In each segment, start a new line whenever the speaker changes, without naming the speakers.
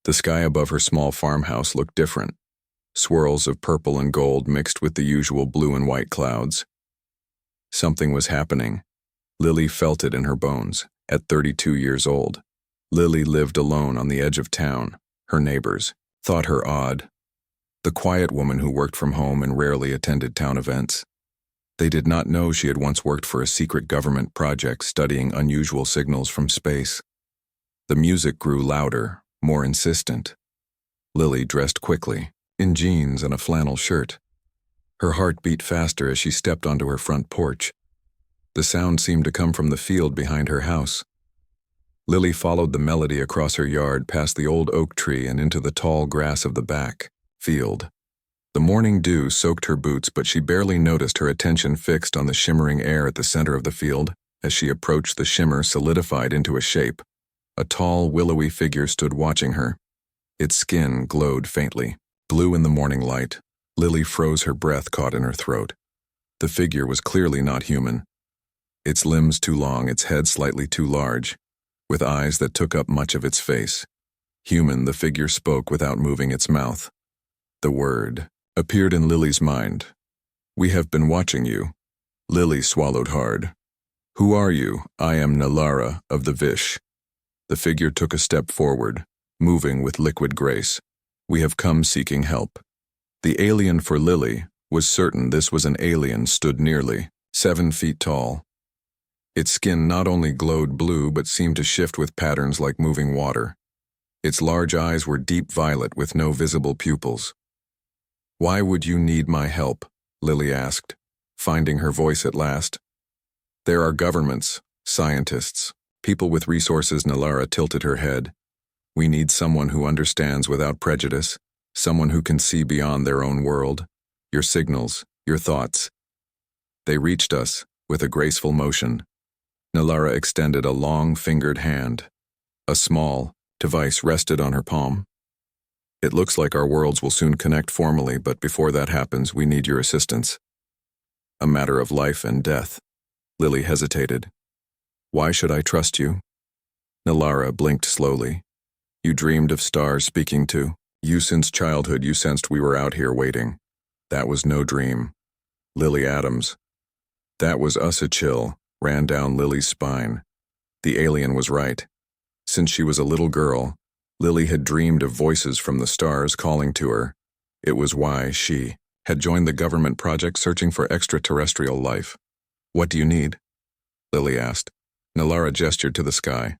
The sky above her small farmhouse looked different. Swirls of purple and gold mixed with the usual blue and white clouds. Something was happening. Lily felt it in her bones. At 32 years old, Lily lived alone on the edge of town. Her neighbors thought her odd. The quiet woman who worked from home and rarely attended town events. They did not know she had once worked for a secret government project studying unusual signals from space. The music grew louder, more insistent. Lily dressed quickly, in jeans and a flannel shirt. Her heart beat faster as she stepped onto her front porch. The sound seemed to come from the field behind her house. Lily followed the melody across her yard past the old oak tree and into the tall grass of the back field. The morning dew soaked her boots, but she barely noticed, her attention fixed on the shimmering air at the center of the field. As she approached, the shimmer solidified into a shape. A tall, willowy figure stood watching her. Its skin glowed faintly, blue in the morning light. Lily froze, her breath caught in her throat. The figure was clearly not human. Its limbs too long, its head slightly too large, with eyes that took up much of its face. Human, the figure spoke without moving its mouth. The word appeared in Lily's mind. "We have been watching you." Lily swallowed hard. "Who are you?" "I am Nalara of the Vish." The figure took a step forward, moving with liquid grace. "We have come seeking help." The alien, for Lily, was certain this was an alien, stood nearly 7 feet tall. Its skin not only glowed blue but seemed to shift with patterns like moving water. Its large eyes were deep violet with no visible pupils. "Why would you need my help?" Lily asked, finding her voice at last. "There are governments, scientists, people with resources." Nalara tilted her head. "We need someone who understands without prejudice, someone who can see beyond their own world. Your signals, your thoughts." They reached us, with a graceful motion. Nalara extended a long-fingered hand. A small device rested on her palm. "It looks like our worlds will soon connect formally, but before that happens, we need your assistance." "A matter of life and death." Lily hesitated. "Why should I trust you?" Nalara blinked slowly. "You dreamed of stars speaking to you since childhood. You sensed we were out here waiting. That was no dream." Lily Adams. That was us. A chill ran down Lily's spine. The alien was right. Since she was a little girl, Lily had dreamed of voices from the stars calling to her. It was why she had joined the government project searching for extraterrestrial life. "What do you need?" Lily asked. Nalara gestured to the sky.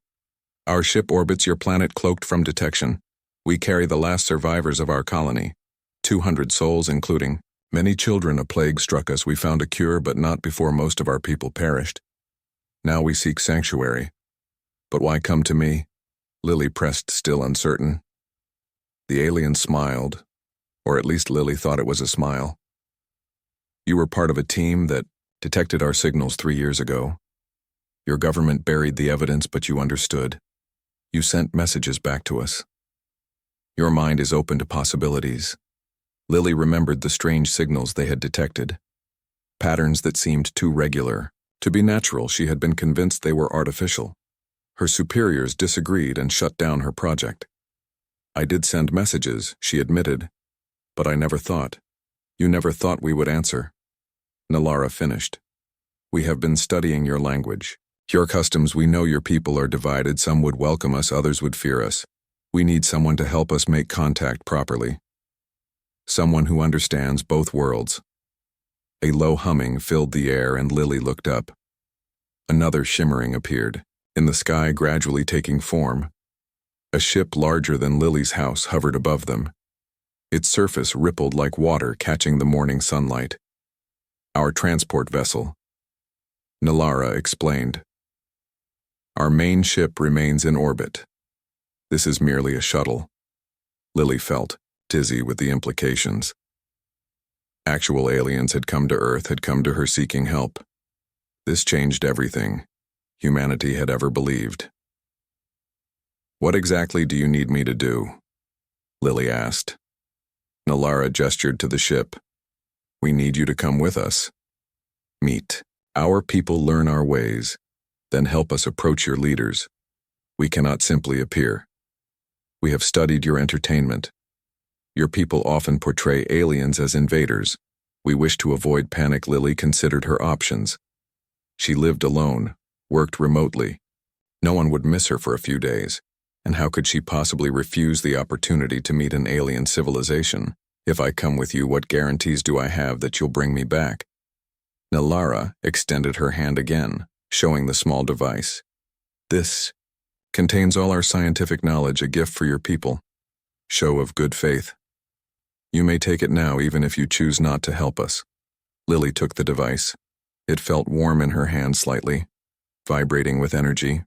"Our ship orbits your planet cloaked from detection. We carry the last survivors of our colony. 200 souls including many children. A plague struck us. We found a cure, but not before most of our people perished. Now we seek sanctuary." "But why come to me?" Lily pressed, still uncertain. The alien smiled, or at least Lily thought it was a smile. "You were part of a team that detected our signals 3 years ago. Your government buried the evidence, but you understood. You sent messages back to us. Your mind is open to possibilities." Lily remembered the strange signals they had detected. Patterns that seemed too regular to be natural. She had been convinced they were artificial. Her superiors disagreed and shut down her project. "I did send messages," she admitted, "but I never thought. You never thought we would answer." Nalara finished. "We have been studying your language, your customs. We know your people are divided. Some would welcome us, others would fear us. We need someone to help us make contact properly. Someone who understands both worlds." A low humming filled the air and Lily looked up. Another shimmering appeared, in the sky gradually taking form. A ship larger than Lily's house hovered above them. Its surface rippled like water catching the morning sunlight. "Our transport vessel," Nalara explained. "Our main ship remains in orbit. This is merely a shuttle." Lily felt dizzy with the implications. Actual aliens had come to Earth, had come to her seeking help. This changed everything humanity had ever believed. "What exactly do you need me to do?" Lily asked. Nalara gestured to the ship. "We need you to come with us. Meet our people, learn our ways, then help us approach your leaders. We cannot simply appear." We have studied your entertainment. Your people often portray aliens as invaders. We wish to avoid panic. Lily considered her options. She lived alone, worked remotely. No one would miss her for a few days, and how could she possibly refuse the opportunity to meet an alien civilization? If I come with you, what guarantees do I have that you'll bring me back? Nalara extended her hand again, showing the small device. This contains all our scientific knowledge, a gift for your people. Show of good faith. You may take it now even if you choose not to help us. Lily took the device. It felt warm in her hand slightly, vibrating with energy.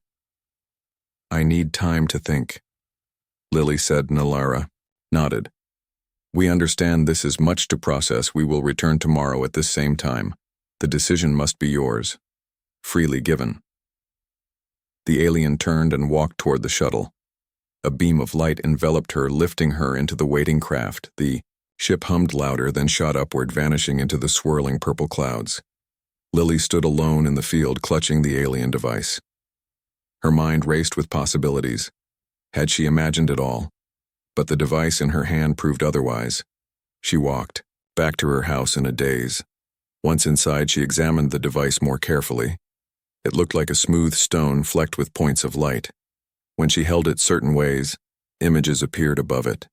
I need time to think, Lily said. Nalara nodded. We understand this is much to process. We will return tomorrow at this same time. The decision must be yours. Freely given. The alien turned and walked toward the shuttle. A beam of light enveloped her, lifting her into the waiting craft. The ship hummed louder, then shot upward, vanishing into the swirling purple clouds. Lily stood alone in the field, clutching the alien device. Her mind raced with possibilities. Had she imagined it all? But the device in her hand proved otherwise. She walked back to her house in a daze. Once inside, she examined the device more carefully. It looked like a smooth stone flecked with points of light. When she held it certain ways, images appeared above it.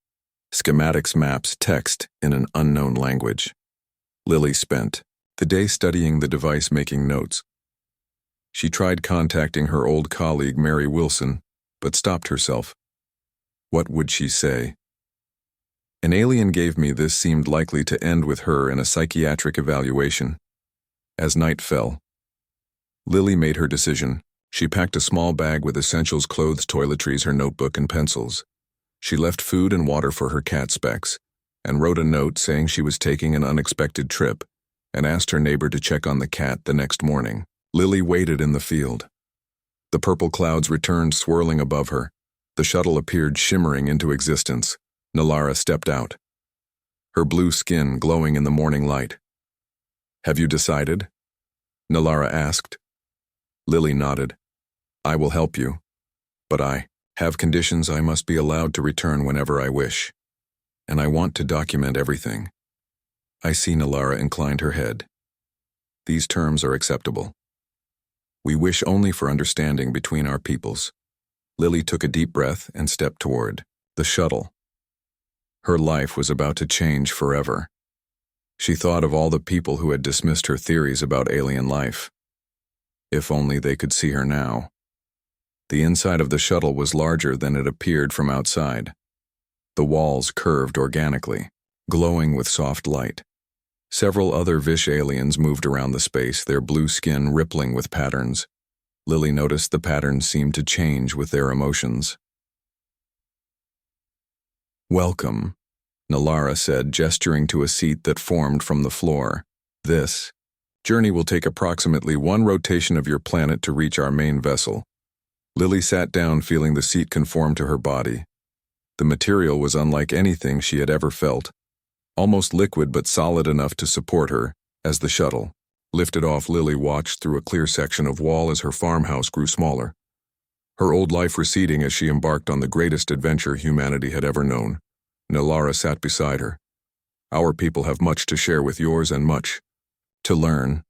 Schematics, maps, text in an unknown language. Lily spent the day studying the device, making notes. She tried contacting her old colleague Mary Wilson, but stopped herself. What would she say? An alien gave me this seemed likely to end with her in a psychiatric evaluation. As night fell, Lily made her decision. She packed a small bag with essentials, clothes, toiletries, her notebook, and pencils. She left food and water for her cat Specs, and wrote a note saying she was taking an unexpected trip, and asked her neighbor to check on the cat the next morning. Lily waited in the field. The purple clouds returned, swirling above her. The shuttle appeared, shimmering into existence. Nalara stepped out, her blue skin glowing in the morning light. Have you decided? Nalara asked. Lily nodded. I will help you, but I have conditions. I must be allowed to return whenever I wish, and I want to document everything. I see. Nalara inclined her head. These terms are acceptable. We wish only for understanding between our peoples. Lily took a deep breath and stepped toward the shuttle. Her life was about to change forever. She thought of all the people who had dismissed her theories about alien life. If only they could see her now. The inside of the shuttle was larger than it appeared from outside. The walls curved organically, glowing with soft light. Several other Vish aliens moved around the space, their blue skin rippling with patterns. Lily noticed the patterns seemed to change with their emotions. Welcome, Nalara said, gesturing to a seat that formed from the floor. This journey will take approximately 1 rotation of your planet to reach our main vessel. Lily sat down, feeling the seat conform to her body. The material was unlike anything she had ever felt, almost liquid but solid enough to support her. As the shuttle lifted off, Lily watched through a clear section of wall as her farmhouse grew smaller, her old life receding as she embarked on the greatest adventure humanity had ever known. Nalara sat beside her. Our people have much to share with yours and much to learn.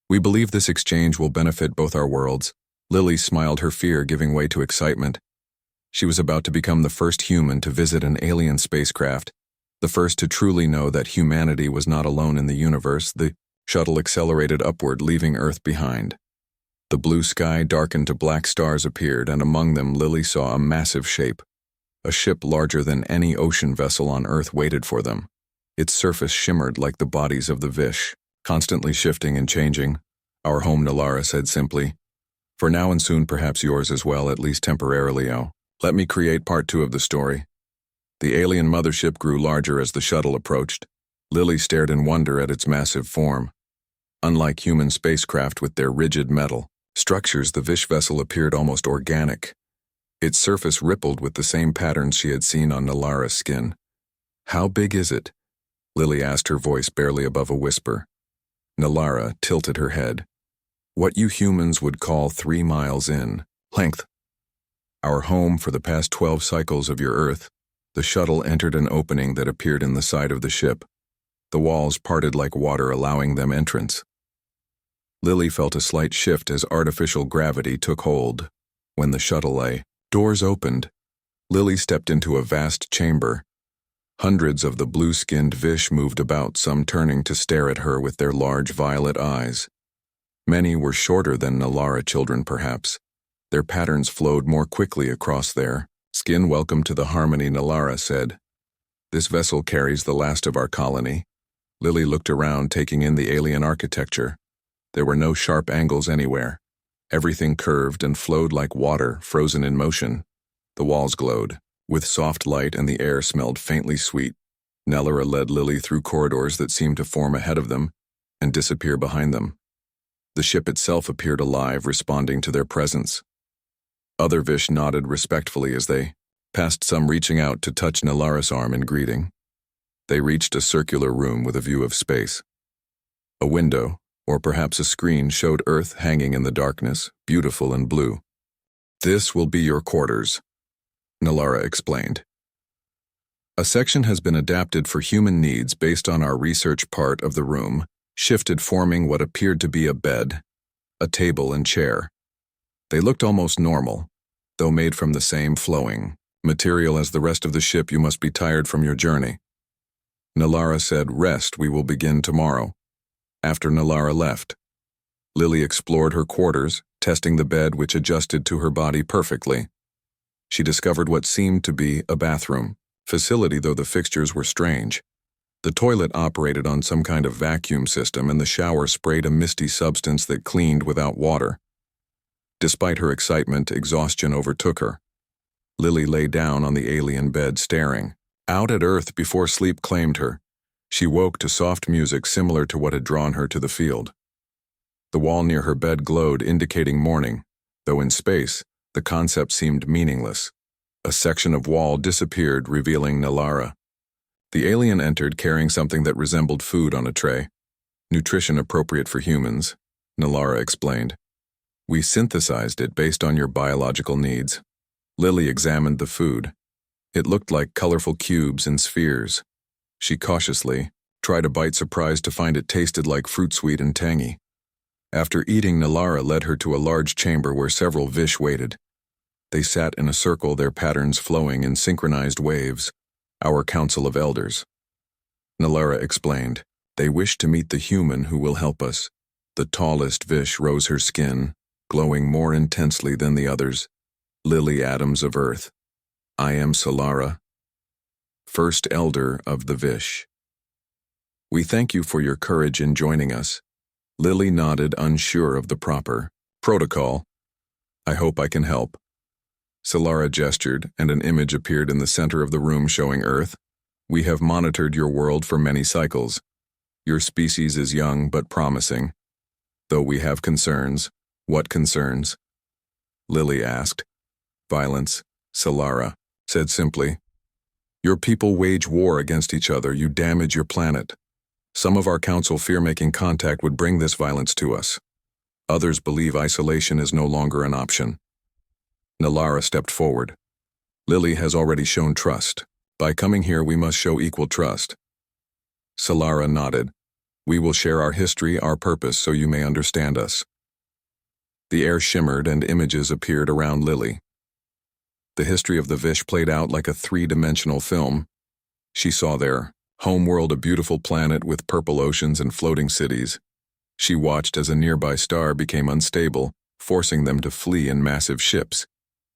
We believe this exchange will benefit both our worlds. Lily smiled, her fear giving way to excitement. She was about to become the first human to visit an alien spacecraft, the first to truly know that humanity was not alone in the universe. The shuttle accelerated upward, leaving Earth behind. The blue sky darkened to black stars appeared, and among them Lily saw a massive shape. A ship larger than any ocean vessel on Earth waited for them. Its surface shimmered like the bodies of the Vish, constantly shifting and changing. Our home, Nalara said simply. For now and soon perhaps yours as well, at least temporarily. Let me create part 2 of the story. The alien mothership grew larger as the shuttle approached. Lily stared in wonder at its massive form. Unlike human spacecraft with their rigid metal structures, the Vish vessel appeared almost organic. Its surface rippled with the same patterns she had seen on Nalara's skin. How big is it? Lily asked, her voice barely above a whisper. Nalara tilted her head. What you humans would call 3 miles in length. Our home for the past 12 cycles of your Earth. The shuttle entered an opening that appeared in the side of the ship. The walls parted like water, allowing them entrance. Lily felt a slight shift as artificial gravity took hold. When the shuttle lay, doors opened. Lily stepped into a vast chamber. Hundreds of the blue-skinned Vish moved about, some turning to stare at her with their large violet eyes. Many were shorter than Nalara children, perhaps. Their patterns flowed more quickly across their skin. Welcome to the harmony, Nalara said. This vessel carries the last of our colony. Lily looked around, taking in the alien architecture. There were no sharp angles anywhere. Everything curved and flowed like water, frozen in motion. The walls glowed with soft light and the air smelled faintly sweet. Nalara led Lily through corridors that seemed to form ahead of them and disappear behind them. The ship itself appeared alive, responding to their presence. Other Vish nodded respectfully as they passed, some reaching out to touch Nalara's arm in greeting. They reached a circular room with a view of space. A window, or perhaps a screen, showed Earth hanging in the darkness, beautiful and blue. This will be your quarters, Nalara explained. A section has been adapted for human needs based on our research. Part of the room shifted, forming what appeared to be a bed, a table and chair. They looked almost normal, though made from the same flowing material as the rest of the ship. You must be tired from your journey. Nalara said, rest, we will begin tomorrow. After Nalara left, Lily explored her quarters, testing the bed, which adjusted to her body perfectly. She discovered what seemed to be a bathroom facility, though the fixtures were strange. The toilet operated on some kind of vacuum system, and the shower sprayed a misty substance that cleaned without water. Despite her excitement, exhaustion overtook her. Lily lay down on the alien bed, staring out at Earth before sleep claimed her. She woke to soft music similar to what had drawn her to the field. The wall near her bed glowed, indicating morning, though in space, the concept seemed meaningless. A section of wall disappeared, revealing Nalara. The alien entered carrying something that resembled food on a tray. Nutrition appropriate for humans, Nalara explained. We synthesized it based on your biological needs. Lily examined the food. It looked like colorful cubes and spheres. She cautiously tried a bite, surprised to find it tasted like fruit, sweet and tangy. After eating, Nalara led her to a large chamber where several Vish waited. They sat in a circle, their patterns flowing in synchronized waves. Our Council of Elders, Nalara explained. They wish to meet the human who will help us. The tallest Vish rose her skin, glowing more intensely than the others. Lily Adams of Earth. I am Solara, First Elder of the Vish. We thank you for your courage in joining us. Lily nodded, unsure of the proper protocol. I hope I can help. Solara gestured, and an image appeared in the center of the room showing Earth. We have monitored your world for many cycles. Your species is young but promising. Though we have concerns. What concerns? Lily asked. Violence, Solara said simply. Your people wage war against each other. You damage your planet. Some of our council fear making contact would bring this violence to us. Others believe isolation is no longer an option. Nalara stepped forward. Lily has already shown trust. By coming here, we must show equal trust. Solara nodded. We will share our history, our purpose, so you may understand us. The air shimmered and images appeared around Lily. The history of the Vish played out like a three-dimensional film. She saw their homeworld, a beautiful planet with purple oceans and floating cities. She watched as a nearby star became unstable, forcing them to flee in massive ships.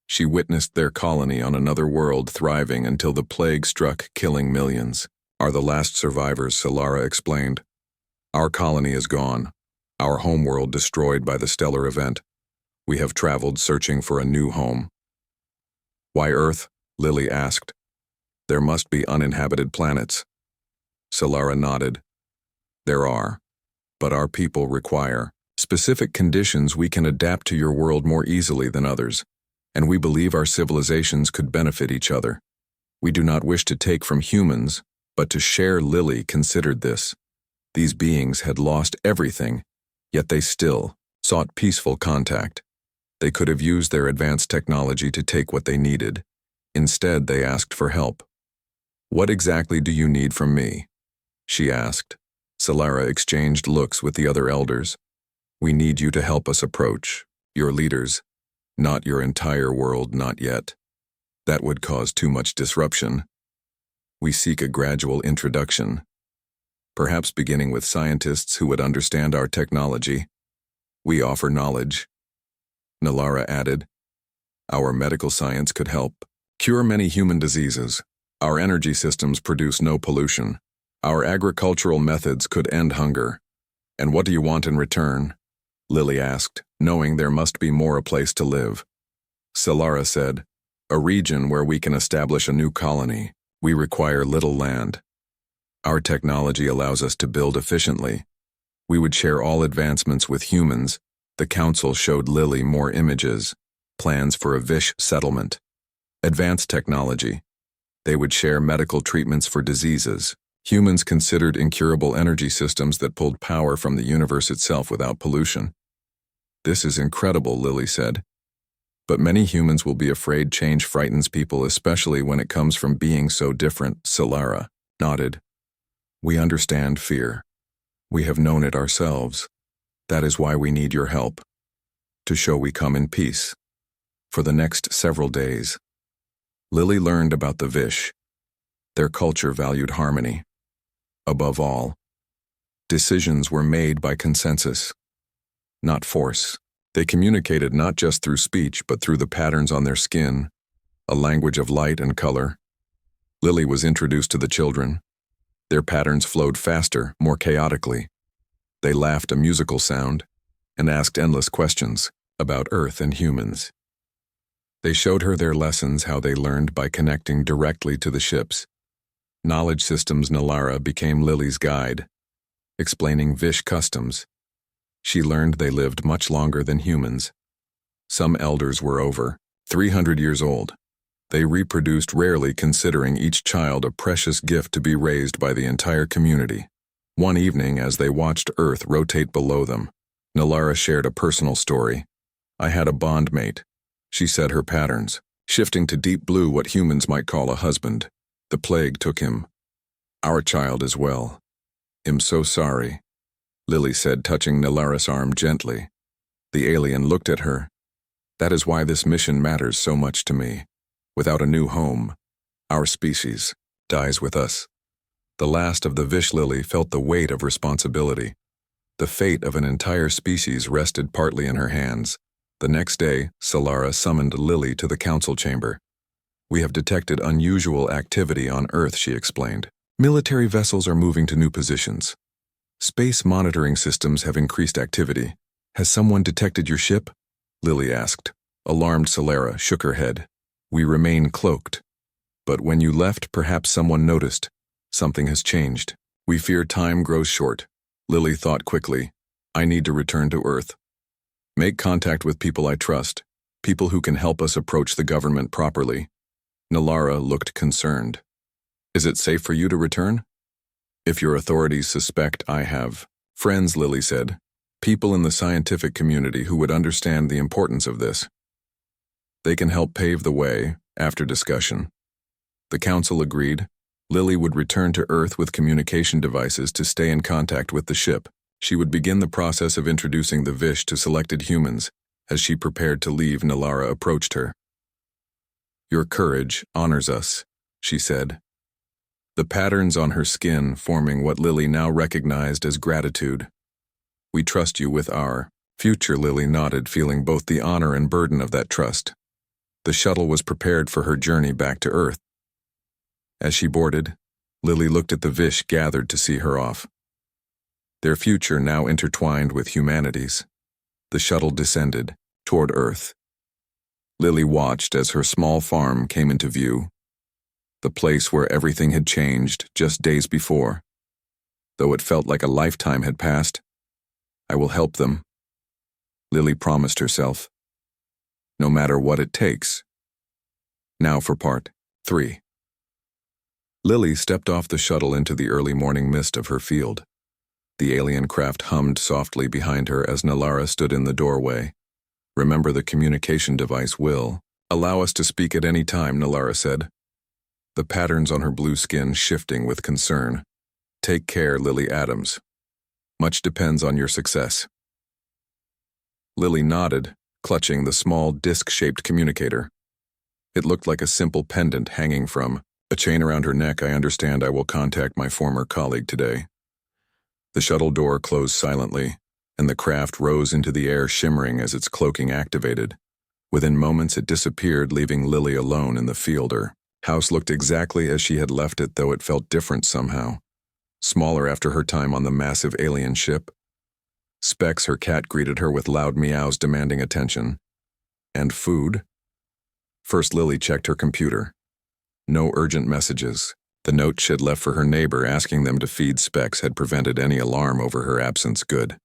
She witnessed their colony on another world thriving until the plague struck, killing millions. Are the last survivors, Solara explained. Our colony is gone. Our homeworld destroyed by the stellar event. We have traveled searching for a new home. Why Earth? Lily asked. There must be uninhabited planets. Solara nodded. There are, but our people require specific conditions. We can adapt to your world more easily than others, and we believe our civilizations could benefit each other. We do not wish to take from humans, but to share. Lily considered this. These beings had lost everything, yet they still sought peaceful contact. They could have used their advanced technology to take what they needed. Instead, they asked for help. "What exactly do you need from me?" she asked. Solara exchanged looks with the other elders. "We need you to help us approach your leaders, not your entire world, not yet. That would cause too much disruption. We seek a gradual introduction, perhaps beginning with scientists who would understand our technology. We offer knowledge," Nalara added. "Our medical science could help cure many human diseases. Our energy systems produce no pollution. Our agricultural methods could end hunger. And what do you want in return?" Lily asked, knowing there must be more a place to live. Solara said, "A region where we can establish a new colony. We require little land. Our technology allows us to build efficiently. We would share all advancements with humans." The council showed Lily more images, plans for a Vish settlement. Advanced technology. They would share medical treatments for diseases. Humans considered incurable energy systems that pulled power from the universe itself without pollution. "This is incredible," Lily said. "But many humans will be afraid change frightens people, especially when it comes from being so different." Solara nodded. "We understand fear. We have known it ourselves. That is why we need your help, to show we come in peace." For the next several days, Lily learned about the Vish. Their culture valued harmony. Above all, decisions were made by consensus, not force. They communicated not just through speech, but through the patterns on their skin, a language of light and color. Lily was introduced to the children. Their patterns flowed faster, more chaotically. They laughed a musical sound and asked endless questions about Earth and humans. They showed her their lessons, how they learned by connecting directly to the ships. Knowledge systems. Nalara became Lily's guide, explaining Vish customs. She learned they lived much longer than humans. Some elders were over 300 years old. They reproduced rarely, considering each child a precious gift to be raised by the entire community. One evening, as they watched Earth rotate below them, Nalara shared a personal story. "I had a bondmate," she said, her patterns shifting to deep blue, what humans might call a husband. "The plague took him. Our child as well. I'm so sorry," Lily said, touching Nalara's arm gently. The alien looked at her. "That is why this mission matters so much to me. Without a new home, our species dies with us." The last of the Vish. Lily felt the weight of responsibility. The fate of an entire species rested partly in her hands. The next day, Solara summoned Lily to the council chamber. "We have detected unusual activity on Earth," she explained. "Military vessels are moving to new positions. Space monitoring systems have increased activity. Has someone detected your ship?" Lily asked. Alarmed, Solara shook her head. "We remain cloaked. But when you left, perhaps someone noticed. Something has changed. We fear time grows short." Lily thought quickly. "I need to return to Earth. Make contact with people I trust, people who can help us approach the government properly." Nalara looked concerned. "Is it safe for you to return?" "If your authorities suspect I have friends," Lily said. "People in the scientific community who would understand the importance of this. They can help pave the way." After discussion, the council agreed. Lily would return to Earth with communication devices to stay in contact with the ship. She would begin the process of introducing the Vish to selected humans. As she prepared to leave, Nalara approached her. "Your courage honors us," she said, the patterns on her skin forming what Lily now recognized as gratitude. "We trust you with our future." Lily nodded, feeling both the honor and burden of that trust. The shuttle was prepared for her journey back to Earth. As she boarded, Lily looked at the Vish gathered to see her off. Their future now intertwined with humanity's. The shuttle descended toward Earth. Lily watched as her small farm came into view, the place where everything had changed just days before. Though it felt like a lifetime had passed, "I will help them," Lily promised herself. "No matter what it takes." Now for part 3. Lily stepped off the shuttle into the early morning mist of her field. The alien craft hummed softly behind her as Nalara stood in the doorway. Remember, the communication device will allow us to speak at any time, Nalara said, the patterns on her blue skin shifting with concern. Take care, Lily Adams. Much depends on your success. Lily nodded, clutching the small disc-shaped communicator. It looked like a simple pendant hanging from a chain around her neck. I understand. I will contact my former colleague today. The shuttle door closed silently, and the craft rose into the air, shimmering as its cloaking activated. Within moments it disappeared, leaving Lily alone in the field. Her house looked exactly as she had left it, though it felt different somehow. Smaller after her time on the massive alien ship. Specs, her cat, greeted her with loud meows demanding attention. And food? First, Lily checked her computer. No urgent messages. The note she'd left for her neighbor asking them to feed Specs had prevented any alarm over her absence. Good.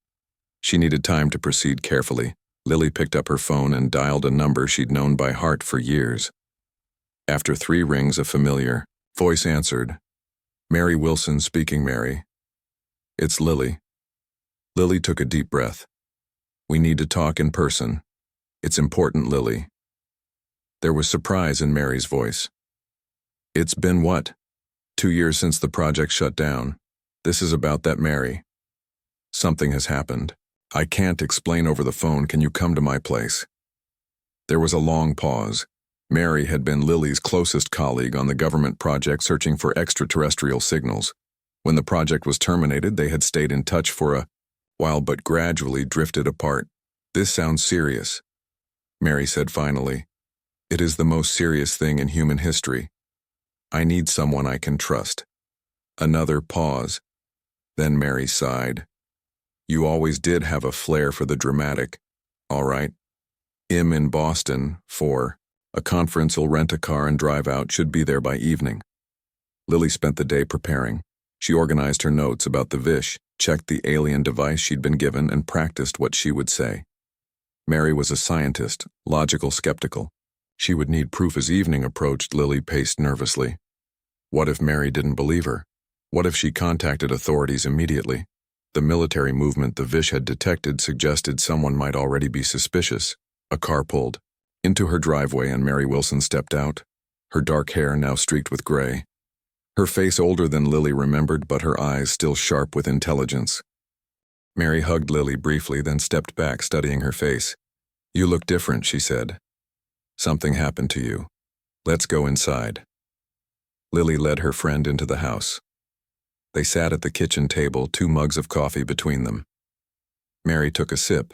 She needed time to proceed carefully. Lily picked up her phone and dialed a number she'd known by heart for years. After 3 rings, a familiar voice answered. Mary Wilson speaking. Mary. It's Lily. Lily took a deep breath. We need to talk in person. It's important, Lily. There was surprise in Mary's voice. It's been what? 2 years since the project shut down. This is about that, Mary. Something has happened. I can't explain over the phone. Can you come to my place? There was a long pause. Mary had been Lily's closest colleague on the government project searching for extraterrestrial signals. When the project was terminated, they had stayed in touch for a while but gradually drifted apart. This sounds serious, Mary said finally. It is the most serious thing in human history. I need someone I can trust. Another pause. Then Mary sighed. You always did have a flair for the dramatic. All right. I'm in Boston for a conference. I'll rent a car and drive out. Should be there by evening. Lily spent the day preparing. She organized her notes about the Vish, checked the alien device she'd been given, and practiced what she would say. Mary was a scientist, logical, skeptical. She would need proof. As evening approached, Lily paced nervously. What if Mary didn't believe her? What if she contacted authorities immediately? The military movement the Vish had detected suggested someone might already be suspicious. A car pulled into her driveway and Mary Wilson stepped out, her dark hair now streaked with gray. Her face older than Lily remembered, but her eyes still sharp with intelligence. Mary hugged Lily briefly, then stepped back, studying her face. You look different, she said. Something happened to you. Let's go inside. Lily led her friend into the house. They sat at the kitchen table, 2 mugs of coffee between them. Mary took a sip,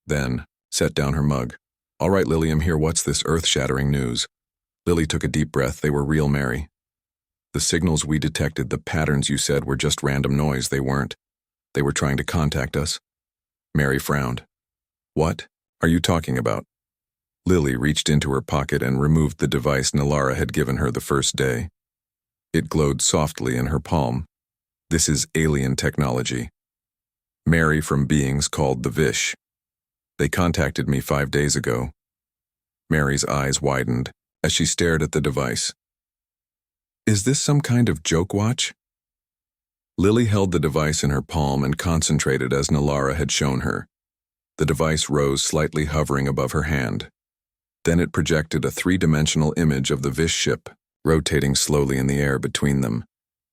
then set down her mug. All right, Lily, I'm here. What's this earth-shattering news? Lily took a deep breath. They were real, Mary. The signals we detected, the patterns you said were just random noise. They weren't. They were trying to contact us. Mary frowned. What are you talking about? Lily reached into her pocket and removed the device Nalara had given her the first day. It glowed softly in her palm. This is alien technology. Mary, from beings called the Vish. They contacted me 5 days ago. Mary's eyes widened as she stared at the device. Is this some kind of joke watch? Lily held the device in her palm and concentrated as Nalara had shown her. The device rose slightly, hovering above her hand. Then it projected a 3-dimensional image of the Vish ship, rotating slowly in the air between them.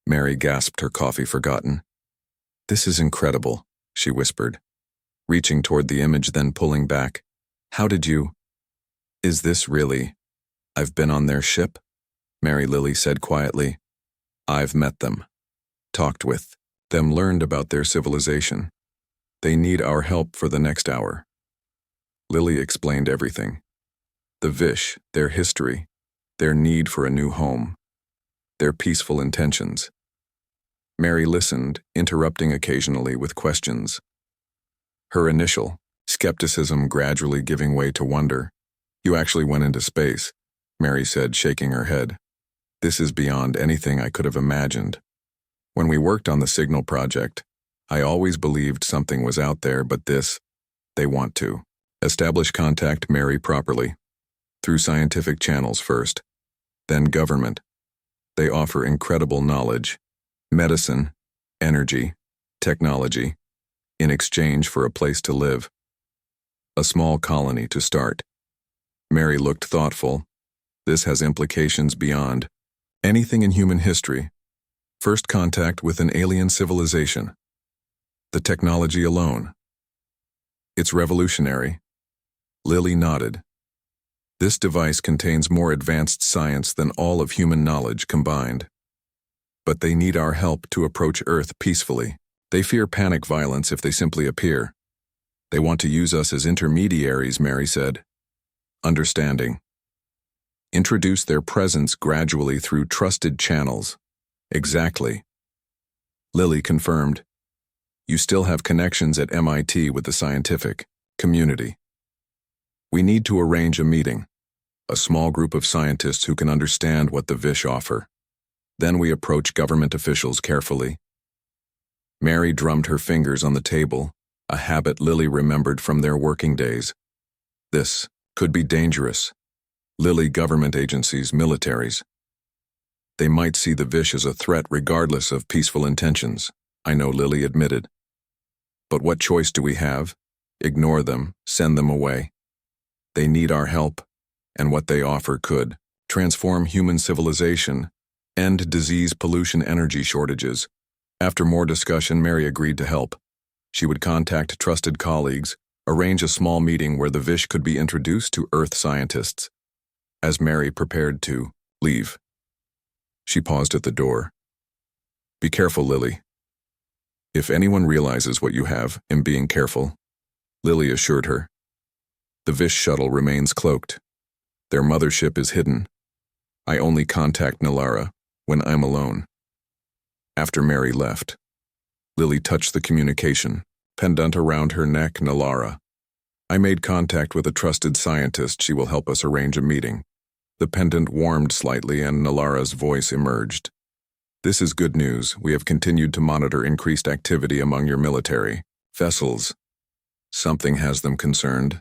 Mary gasped, her coffee forgotten. This is incredible, she whispered, reaching toward the image then pulling back. How did you? Is this really? I've been on their ship? Mary Lily said quietly. I've met them, talked with them, learned about their civilization. They need our help for the next hour. Lily explained everything. The Vish, their history, their need for a new home, their peaceful intentions. Mary listened, interrupting occasionally with questions. Her initial skepticism gradually giving way to wonder. You actually went into space, Mary said, shaking her head. This is beyond anything I could have imagined. When we worked on the Signal project, I always believed something was out there, but they want to establish contact, Mary, properly. Through scientific channels first, then government. They offer incredible knowledge, medicine, energy, technology, in exchange for a place to live. A small colony to start. Mary looked thoughtful. This has implications beyond anything in human history. First contact with an alien civilization. The technology alone. It's revolutionary. Lily nodded. This device contains more advanced science than all of human knowledge combined. But they need our help to approach Earth peacefully. They fear panic violence if they simply appear. They want to use us as intermediaries, Mary said. Understanding. Introduce their presence gradually through trusted channels. Exactly. Lily confirmed. You still have connections at MIT with the scientific community. We need to arrange a meeting. A small group of scientists who can understand what the Vish offer. Then we approach government officials carefully. Mary drummed her fingers on the table, a habit Lily remembered from their working days. This could be dangerous. Lily, government agencies, militaries. They might see the Vish as a threat regardless of peaceful intentions, I know, Lily admitted. But what choice do we have? Ignore them, send them away. They need our help, and what they offer could transform human civilization, end disease, pollution, energy shortages. After more discussion, Mary agreed to help. She would contact trusted colleagues, arrange a small meeting where the Vish could be introduced to Earth scientists. As Mary prepared to leave, she paused at the door. Be careful, Lily. If anyone realizes what you have in being careful, Lily assured her. The Vish shuttle remains cloaked. Their mothership is hidden. I only contact Nalara when I'm alone. After Mary left, Lily touched the communication pendant around her neck. Nalara. I made contact with a trusted scientist. She will help us arrange a meeting. The pendant warmed slightly and Nalara's voice emerged. This is good news. We have continued to monitor increased activity among your military vessels. Something has them concerned.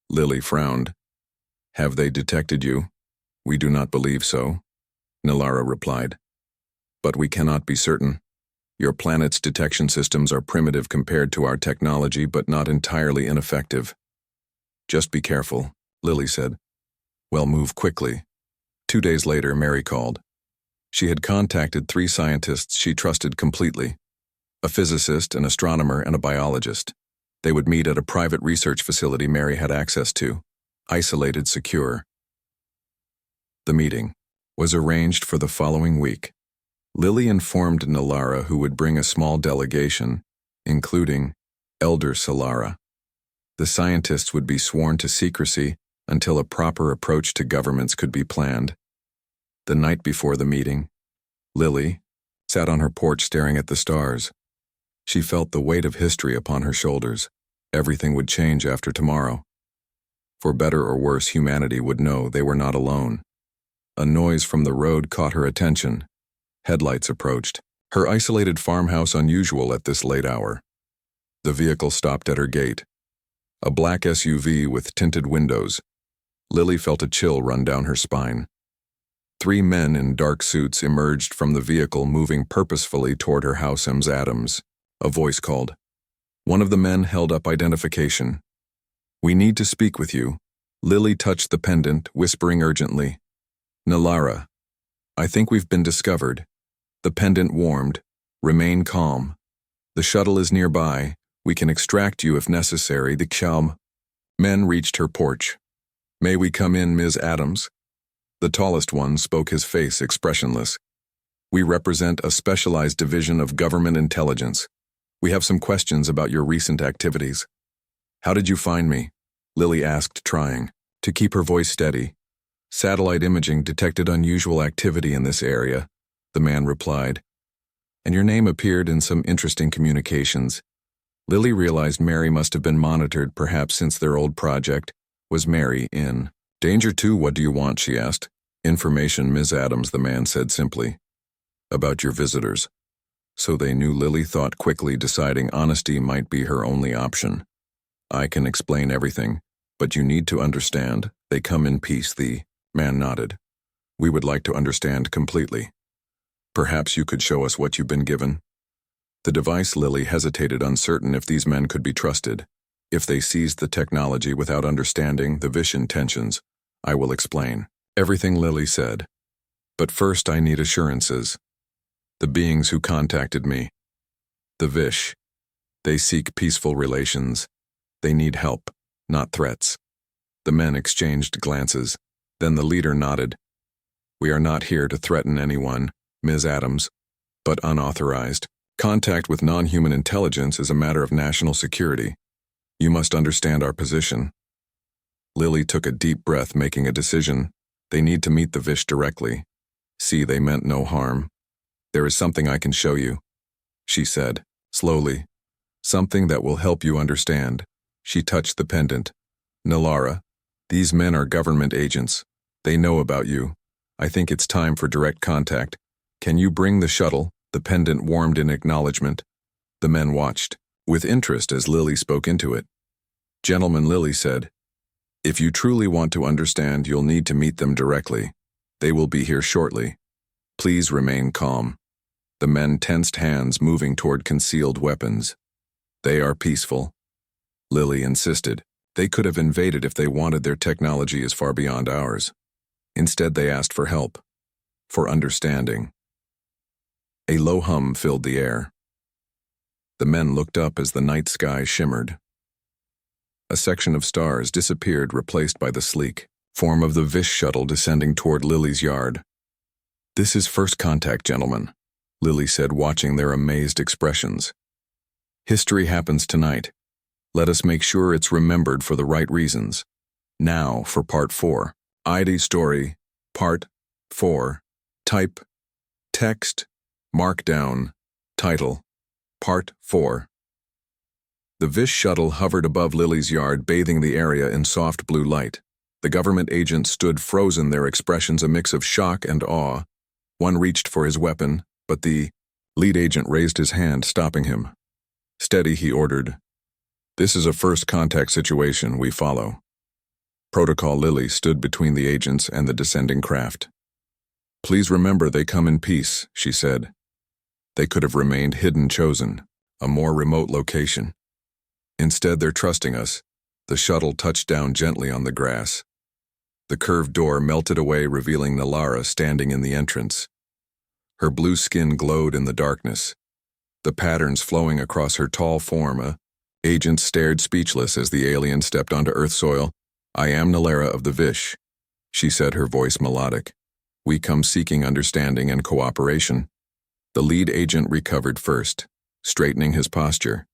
Lily frowned. Have they detected you? We do not believe so, Nalara replied. But we cannot be certain. Your planet's detection systems are primitive compared to our technology, but not entirely ineffective. Just be careful, Lily said. Well, move quickly. 2 days later, Mary called. She had contacted 3 scientists she trusted completely. A physicist, an astronomer, and a biologist. They would meet at a private research facility Mary had access to. Isolated, secure. The meeting was arranged for the following week. Lily informed Nalara, who would bring a small delegation, including Elder Solara. The scientists would be sworn to secrecy until a proper approach to governments could be planned. The night before the meeting, Lily sat on her porch staring at the stars. She felt the weight of history upon her shoulders. Everything would change after tomorrow. For better or worse, humanity would know they were not alone. A noise from the road caught her attention. Headlights approached. Her isolated farmhouse unusual at this late hour. The vehicle stopped at her gate. A black SUV with tinted windows. Lily felt a chill run down her spine. 3 men in dark suits emerged from the vehicle, moving purposefully toward her house. Ms. Adams, a voice called. One of the men held up identification. We need to speak with you. Lily touched the pendant, whispering urgently. Nalara, I think we've been discovered. The pendant warmed. Remain calm. The shuttle is nearby. We can extract you if necessary. The Xiaom men reached her porch. May we come in, Ms. Adams? The tallest one spoke, his face expressionless. We represent a specialized division of government intelligence. We have some questions about your recent activities. How did you find me? Lily asked, trying to keep her voice steady. Satellite imaging detected unusual activity in this area, the man replied. And your name appeared in some interesting communications. Lily realized Mary must have been monitored, perhaps since their old project. Was Mary in danger too? What do you want? She asked. Information, Ms. Adams, the man said simply. About your visitors. So they knew. Lily thought quickly, deciding honesty might be her only option. I can explain everything, but you need to understand, they come in peace. The man nodded. We would like to understand completely. Perhaps you could show us what you've been given. The device. Lily hesitated, uncertain if these men could be trusted. If they seized the technology without understanding the Vish intentions, I will explain. Everything Lily said. But first I need assurances. The beings who contacted me. The Vish. They seek peaceful relations. They need help, not threats. The men exchanged glances. Then the leader nodded. We are not here to threaten anyone, Ms. Adams, but unauthorized. Contact with non-human intelligence is a matter of national security. You must understand our position. Lily took a deep breath, making a decision. They need to meet the Vish directly. See, they meant no harm. There is something I can show you, she said, slowly. Something that will help you understand. She touched the pendant. Nalara, these men are government agents. They know about you. I think it's time for direct contact. Can you bring the shuttle? The pendant warmed in acknowledgement. The men watched, with interest as Lily spoke into it. Gentleman, Lily said, if you truly want to understand, you'll need to meet them directly. They will be here shortly. Please remain calm. The men tensed hands, moving toward concealed weapons. They are peaceful. Lily insisted. They could have invaded if they wanted. Their technology is far beyond ours. Instead, they asked for help, for understanding. A low hum filled the air. The men looked up as the night sky shimmered. A section of stars disappeared, replaced by the sleek form of the Vish shuttle descending toward Lily's yard. This is first contact, gentlemen, Lily said, watching their amazed expressions. History happens tonight. Let us make sure it's remembered for the right reasons. Now for Part 4. HFY Story, Part 4. Type, Text, Markdown, Title, Part 4. The Vish shuttle hovered above Lily's yard, bathing the area in soft blue light. The government agents stood frozen, their expressions a mix of shock and awe. One reached for his weapon, but the lead agent raised his hand, stopping him. Steady, he ordered. This is a first contact situation. We follow. Protocol. Lily stood between the agents and the descending craft. Please remember, they come in peace, she said. They could have remained hidden, chosen a more remote location. Instead, they're trusting us. The shuttle touched down gently on the grass. The curved door melted away, revealing Nalara standing in the entrance. Her blue skin glowed in the darkness, the patterns flowing across her tall form. Agents stared speechless as the alien stepped onto Earth soil. I am Nalara of the Vish, she said, her voice melodic. We come seeking understanding and cooperation. The lead agent recovered first, straightening his posture.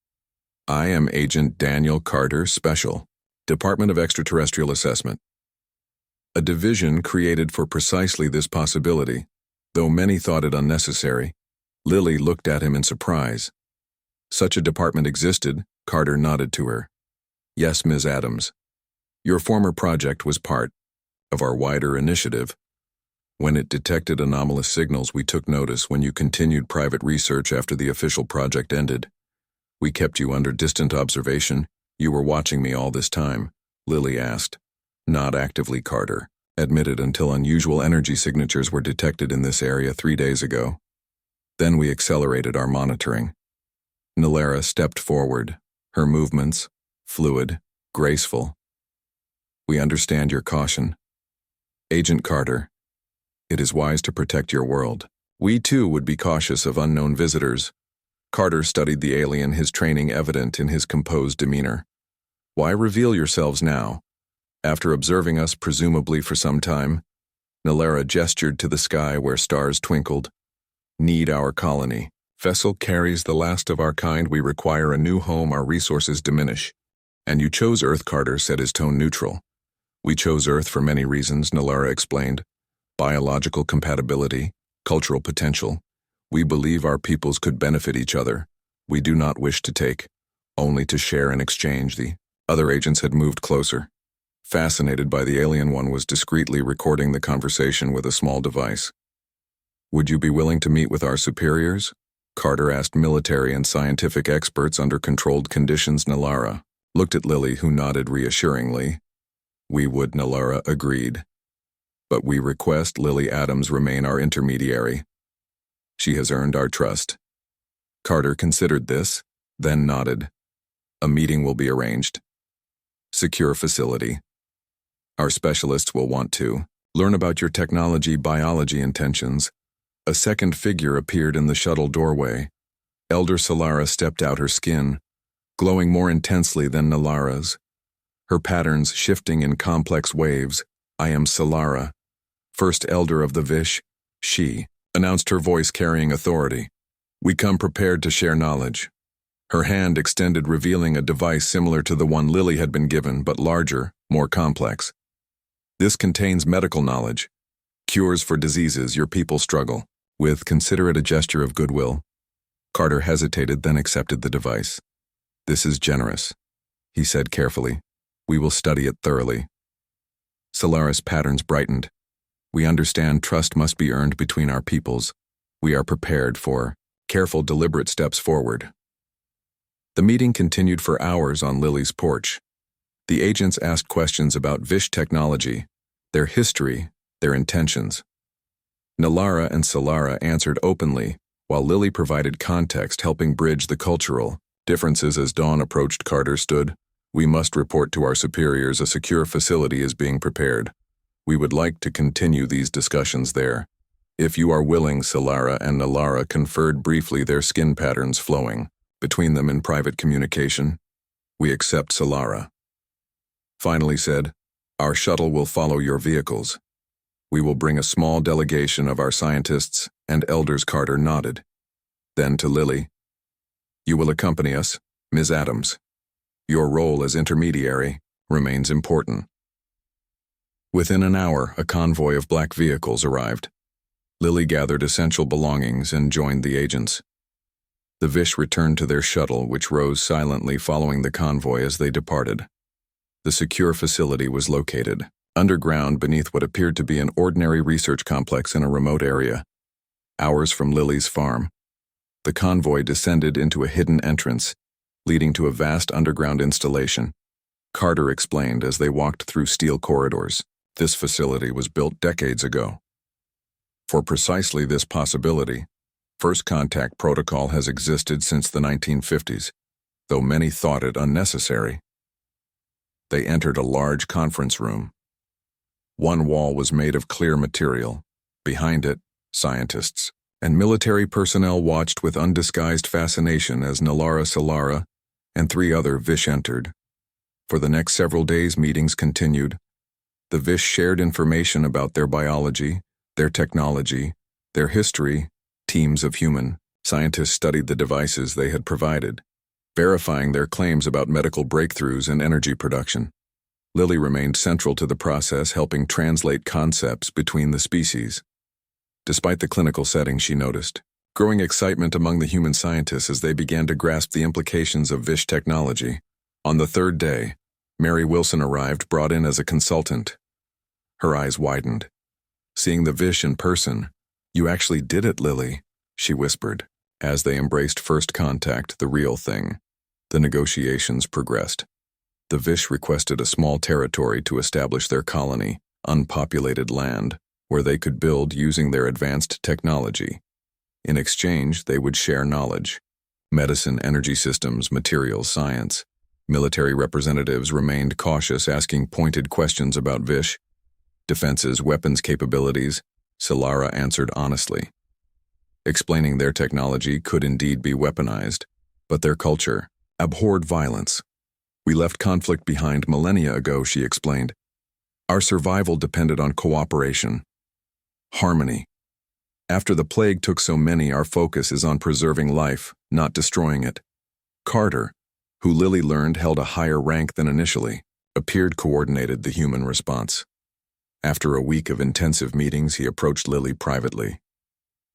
I am Agent Daniel Carter, Special, Department of Extraterrestrial Assessment. A division created for precisely this possibility, though many thought it unnecessary. Lily looked at him in surprise. Such a department existed. Carter nodded to her. Yes, Ms. Adams. Your former project was part of our wider initiative. When it detected anomalous signals, we took notice. When you continued private research after the official project ended, we kept you under distant observation. You were watching me all this time, Lily asked. Not actively, Carter admitted, until unusual energy signatures were detected in this area 3 days ago. Then we accelerated our monitoring. Nalara stepped forward, her movements fluid, graceful. We understand your caution. Agent Carter, it is wise to protect your world. We too would be cautious of unknown visitors. Carter studied the alien, his training evident in his composed demeanor. Why reveal yourselves now? After observing us presumably for some time, Nalara gestured to the sky where stars twinkled. Need our colony. Vessel carries the last of our kind. We require a new home. Our resources diminish. And you chose Earth, Carter said, his tone neutral. We chose Earth for many reasons, Nalara explained. Biological compatibility, cultural potential. We believe our peoples could benefit each other. We do not wish to take, only to share and exchange. The other agents had moved closer. Fascinated by the alien, one was discreetly recording the conversation with a small device. Would you be willing to meet with our superiors? Carter asked. Military and scientific experts under controlled conditions. Nalara looked at Lily, who nodded reassuringly. We would, Nalara agreed. But we request Lily Adams remain our intermediary. She has earned our trust. Carter considered this, then nodded. A meeting will be arranged. Secure facility. Our specialists will want to learn about your technology biology intentions. A second figure appeared in the shuttle doorway. Elder Solara stepped out, her skin glowing more intensely than Nalara's, her patterns shifting in complex waves. I am Solara, first elder of the Vish, she announced, her voice carrying authority. We come prepared to share knowledge. Her hand extended, revealing a device similar to the one Lily had been given, but larger, more complex. This contains medical knowledge, cures for diseases your people struggle with. Consider it a gesture of goodwill. Carter hesitated, then accepted the device. This is generous, he said carefully. We will study it thoroughly. Solara's patterns brightened. We understand trust must be earned between our peoples. We are prepared for careful, deliberate steps forward. The meeting continued for hours on Lily's porch. The agents asked questions about Vish technology, their history, their intentions. Nalara and Solara answered openly, while Lily provided context, helping bridge the cultural differences. As dawn approached, Carter stood. We must report to our superiors. A secure facility is being prepared. We would like to continue these discussions there. If you are willing. Solara and Nalara conferred briefly, their skin patterns flowing between them in private communication. We accept. Solara finally said, our shuttle will follow your vehicles. We will bring a small delegation of our scientists and elders. Carter nodded. Then to Lily. You will accompany us, Ms. Adams. Your role as intermediary remains important. Within an hour, a convoy of black vehicles arrived. Lily gathered essential belongings and joined the agents. The Vish returned to their shuttle, which rose silently following the convoy as they departed. The secure facility was located underground beneath what appeared to be an ordinary research complex in a remote area, hours from Lily's farm. The convoy descended into a hidden entrance, leading to a vast underground installation. Carter explained as they walked through steel corridors. This facility was built decades ago. For precisely this possibility, first contact protocol has existed since the 1950s, though many thought it unnecessary. They entered a large conference room. One wall was made of clear material. Behind it, scientists and military personnel watched with undisguised fascination as Nalara, Solara, and 3 other Vish entered. For the next several days, meetings continued. The Vish shared information about their biology, their technology, their history. Teams of human scientists studied the devices they had provided, verifying their claims about medical breakthroughs and energy production. Lily remained central to the process, helping translate concepts between the species. Despite the clinical setting, she noticed growing excitement among the human scientists as they began to grasp the implications of Vish technology. On the 3rd day, Mary Wilson arrived, brought in as a consultant. Her eyes widened. Seeing the Vish in person, you actually did it, Lily, she whispered, as they embraced first contact, the real thing. The negotiations progressed. The Vish requested a small territory to establish their colony, unpopulated land, where they could build using their advanced technology. In exchange, they would share knowledge: medicine, energy systems, materials, science. Military representatives remained cautious, asking pointed questions about Vish. Defenses, weapons capabilities. Solara answered honestly, explaining their technology could indeed be weaponized, but their culture abhorred violence. We left conflict behind millennia ago, she explained. Our survival depended on cooperation, harmony. After the plague took so many, our focus is on preserving life, not destroying it. Carter, who Lily learned held a higher rank than initially, appeared coordinated the human response. After a week of intensive meetings, he approached Lily privately.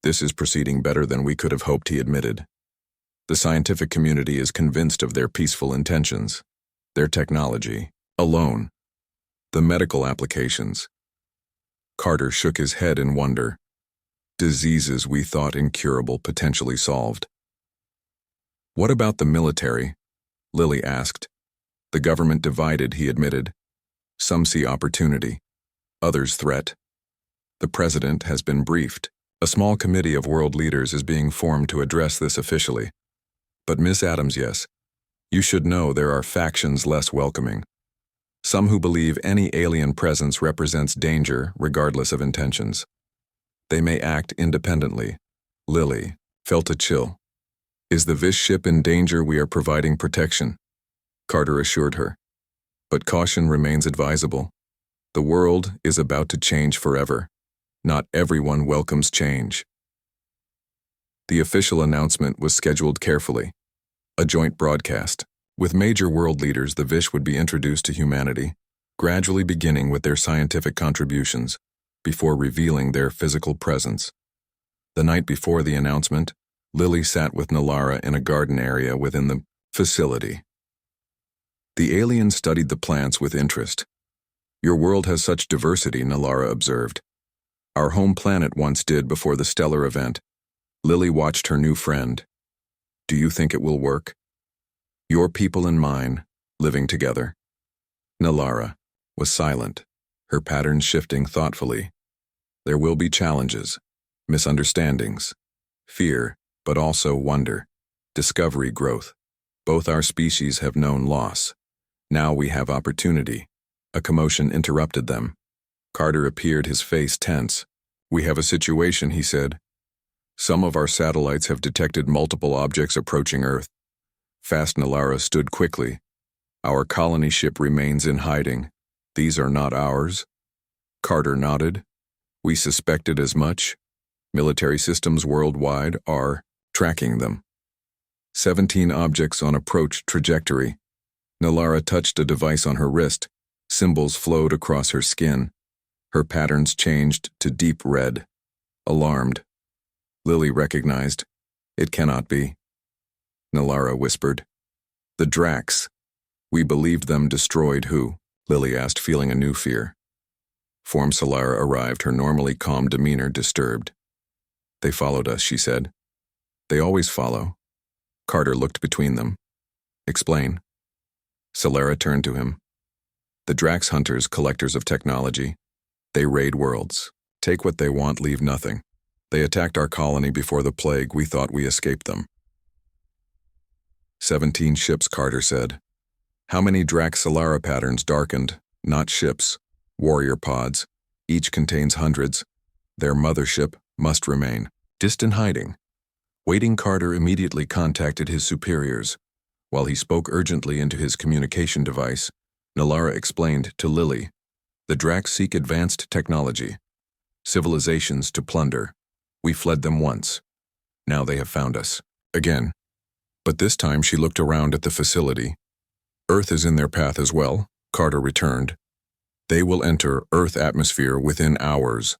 This is proceeding better than we could have hoped, he admitted. The scientific community is convinced of their peaceful intentions, their technology, alone. The medical applications. Carter shook his head in wonder. Diseases we thought incurable, potentially solved. What about the military? Lily asked. The government divided, he admitted. Some see opportunity, others threat. The president has been briefed. A small committee of world leaders is being formed to address this officially. But Miss Adams, yes, You should know there are factions less welcoming. Some who believe any alien presence represents danger regardless of intentions. They may act independently. Lily felt a chill. Is the Vish ship in danger? We are providing protection, Carter assured her. But caution remains advisable. The world is about to change forever. Not everyone welcomes change. The official announcement was scheduled carefully. A joint broadcast. With major world leaders, the Vish would be introduced to humanity, gradually beginning with their scientific contributions, before revealing their physical presence. The night before the announcement, Lily sat with Nalara in a garden area within the facility. The alien studied the plants with interest. Your world has such diversity, Nalara observed. Our home planet once did before the stellar event. Lily watched her new friend. Do you think it will work? Your people and mine, living together. Nalara was silent, her patterns shifting thoughtfully. There will be challenges, misunderstandings, fear, but also wonder, discovery, growth. Both our species have known loss. Now we have opportunity. A commotion interrupted them. Carter appeared, his face tense. We have a situation, he said. Some of our satellites have detected multiple objects approaching Earth. Fast Nalara stood quickly. Our colony ship remains in hiding. These are not ours. Carter nodded. We suspected as much. Military systems worldwide are tracking them. 17 objects on approach trajectory. Nalara touched a device on her wrist. Symbols flowed across her skin. Her patterns changed to deep red. Alarmed. Lily recognized. It cannot be. Nalara whispered. The Drax. We believed them destroyed who? Lily asked, feeling a new fear. Form Solara arrived, her normally calm demeanor disturbed. They followed us, she said. They always follow. Carter looked between them. Explain. Solara turned to him. The Drax hunters, collectors of technology. They raid worlds. Take what they want, leave nothing. They attacked our colony before the plague. We thought we escaped them. 17 ships, Carter said. How many Drax Solara patterns darkened? Not ships. Warrior pods. Each contains hundreds. Their mothership must remain. Distant hiding. Waiting, Carter immediately contacted his superiors. While he spoke urgently into his communication device, Nalara explained to Lily. The Drax seek advanced technology. Civilizations to plunder. We fled them once. Now they have found us. Again. But this time she looked around at the facility. Earth is in their path as well, Carter returned. They will enter Earth atmosphere within hours.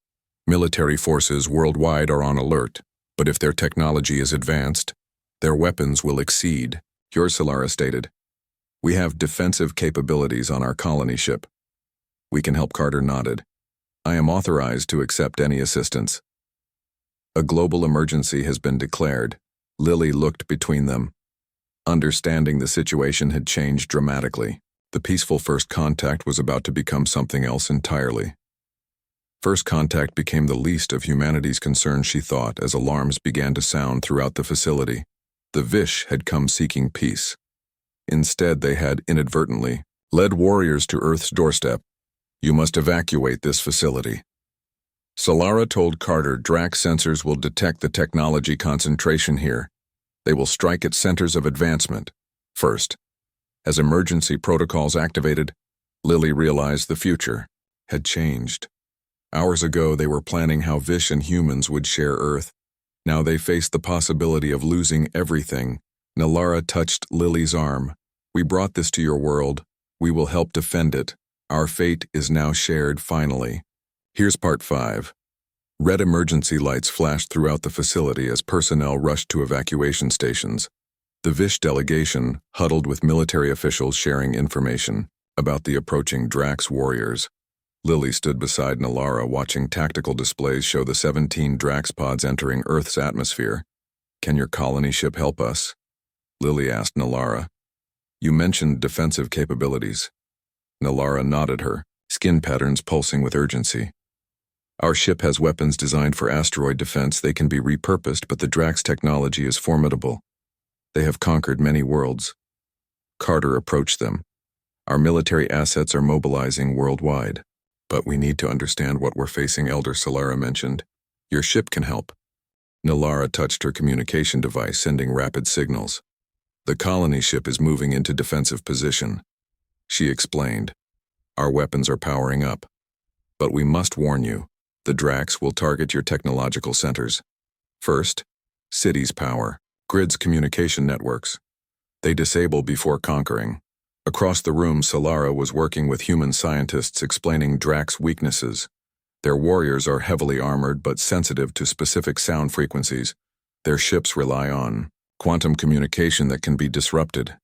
Military forces worldwide are on alert, but if their technology is advanced, their weapons will exceed, Solara stated. We have defensive capabilities on our colony ship. We can help, Carter nodded. I am authorized to accept any assistance. A global emergency has been declared. Lily looked between them. Understanding the situation had changed dramatically. The peaceful first contact was about to become something else entirely. First contact became the least of humanity's concerns, she thought, as alarms began to sound throughout the facility. The Vish had come seeking peace. Instead, they had inadvertently led warriors to Earth's doorstep. You must evacuate this facility. Solara told Carter Drax sensors will detect the technology concentration here. They will strike at centers of advancement. First. As emergency protocols activated, Lily realized the future had changed. Hours ago, they were planning how Vish and humans would share Earth. Now they faced the possibility of losing everything. Nalara touched Lily's arm. We brought this to your world. We will help defend it. Our fate is now shared, finally. Here's part 5. Red emergency lights flashed throughout the facility as personnel rushed to evacuation stations. The Vish delegation huddled with military officials sharing information about the approaching Drax warriors. Lily stood beside Nalara watching tactical displays show the 17 Drax pods entering Earth's atmosphere. Can your colony ship help us? Lily asked Nalara. You mentioned defensive capabilities. Nalara nodded her, skin patterns pulsing with urgency. Our ship has weapons designed for asteroid defense. They can be repurposed, but the Drax technology is formidable. They have conquered many worlds. Carter approached them. Our military assets are mobilizing worldwide. But we need to understand what we're facing, Elder Solara mentioned. Your ship can help. Nalara touched her communication device, sending rapid signals. The colony ship is moving into defensive position. She explained. Our weapons are powering up. But we must warn you, the Drax will target your technological centers. First, cities power, grids communication networks. They disable before conquering. Across the room, Solara was working with human scientists explaining Drax weaknesses. Their warriors are heavily armored but sensitive to specific sound frequencies. Their ships rely on quantum communication that can be disrupted.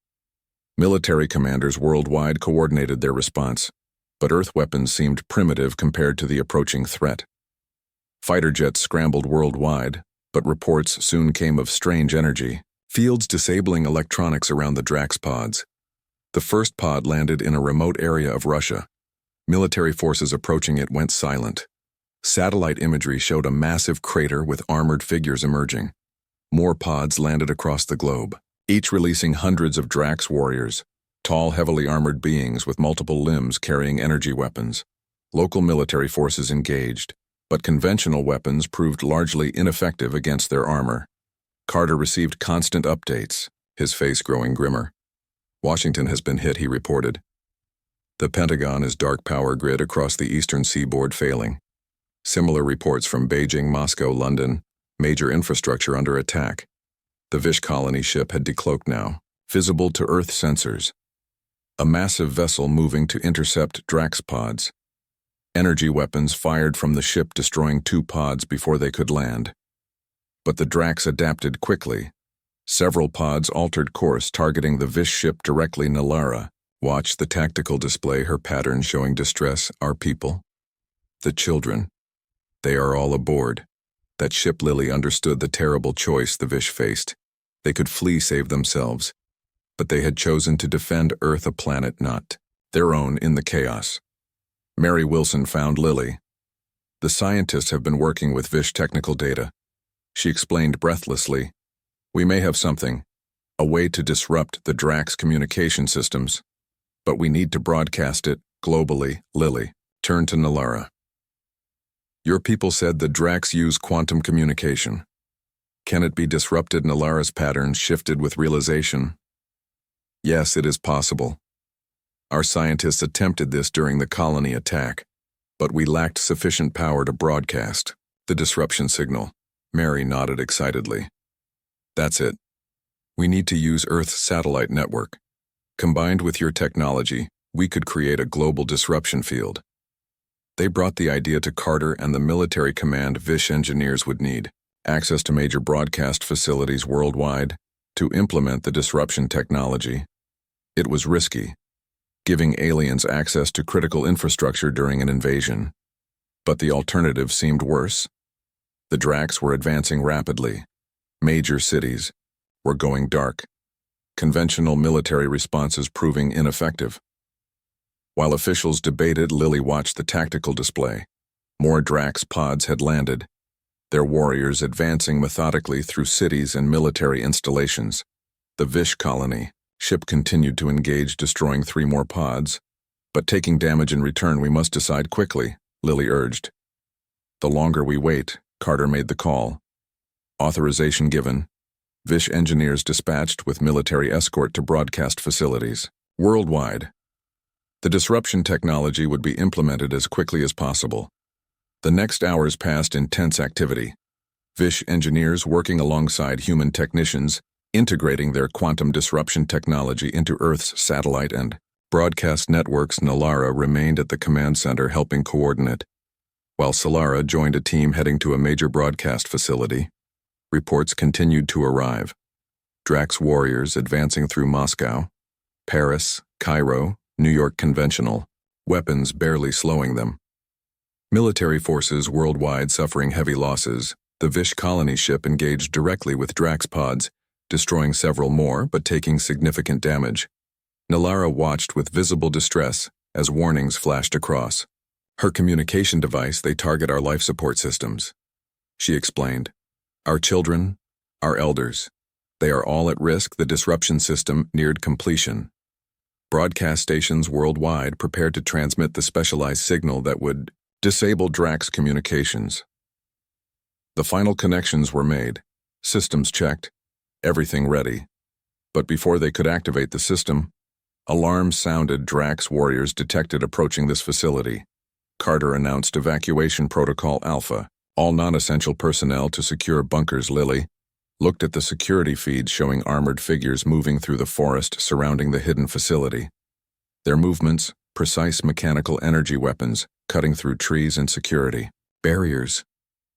Military commanders worldwide coordinated their response, but Earth weapons seemed primitive compared to the approaching threat. Fighter jets scrambled worldwide, but reports soon came of strange energy, fields disabling electronics around the Drax pods. The first pod landed in a remote area of Russia. Military forces approaching it went silent. Satellite imagery showed a massive crater with armored figures emerging. More pods landed across the globe, each releasing hundreds of Drax warriors, tall, heavily armored beings with multiple limbs carrying energy weapons. Local military forces engaged, but conventional weapons proved largely ineffective against their armor. Carter received constant updates, his face growing grimmer. Washington has been hit, he reported. The Pentagon is dark power grid across the eastern seaboard failing. Similar reports from Beijing, Moscow, London, major infrastructure under attack. The Vish colony ship had decloaked now, visible to Earth sensors. A massive vessel moving to intercept Drax pods. Energy weapons fired from the ship, destroying 2 pods before they could land. But the Drax adapted quickly. Several pods altered course, targeting the Vish ship directly. Nalara watched the tactical display, her pattern showing distress. Our people. The children. They are all aboard. That ship. Lily understood the terrible choice the Vish faced. They could flee, save themselves. But they had chosen to defend Earth, a planet not their own, in the chaos. Mary Wilson found Lily. The scientists have been working with Vish technical data. She explained breathlessly. We may have something, a way to disrupt the Drax communication systems, but we need to broadcast it globally. Lily turned to Nalara. Your people said the Drax use quantum communication. Can it be disrupted? Nalara's patterns shifted with realization. Yes, it is possible. Our scientists attempted this during the colony attack, but we lacked sufficient power to broadcast the disruption signal. Mary nodded excitedly. That's it. We need to use Earth's satellite network. Combined with your technology, we could create a global disruption field. They brought the idea to Carter and the military command. Vish engineers would need access to major broadcast facilities worldwide to implement the disruption technology. It was risky, giving aliens access to critical infrastructure during an invasion. But the alternative seemed worse. The Drax were advancing rapidly. Major cities were going dark. Conventional military responses proving ineffective. While officials debated, Lily watched the tactical display. More Drax pods had landed, their warriors advancing methodically through cities and military installations. The Vish colony ship continued to engage, destroying 3 more pods. But taking damage in return, we must decide quickly, Lily urged. The longer we wait, Carter made the call. Authorization given. Vish engineers dispatched with military escort to broadcast facilities worldwide. The disruption technology would be implemented as quickly as possible. The next hours passed in tense activity. Vish engineers working alongside human technicians, integrating their quantum disruption technology into Earth's satellite and broadcast networks. Nalara remained at the command center helping coordinate, while Solara joined a team heading to a major broadcast facility. Reports continued to arrive. Drax warriors advancing through Moscow, Paris, Cairo, New York conventional, weapons barely slowing them. Military forces worldwide suffering heavy losses. The Vish colony ship engaged directly with Drax pods, destroying several more but taking significant damage. Nalara watched with visible distress as warnings flashed across. Her communication device, they target our life support systems. She explained. Our children, our elders, they are all at risk. The disruption system neared completion. Broadcast stations worldwide prepared to transmit the specialized signal that would disable Drax communications. The final connections were made, systems checked, everything ready. But before they could activate the system, alarms sounded. Drax warriors detected approaching this facility. Carter announced Evacuation Protocol Alpha. All non-essential personnel to secure bunkers. Lily looked at the security feeds showing armored figures moving through the forest surrounding the hidden facility. Their movements, precise mechanical energy weapons, cutting through trees and security barriers.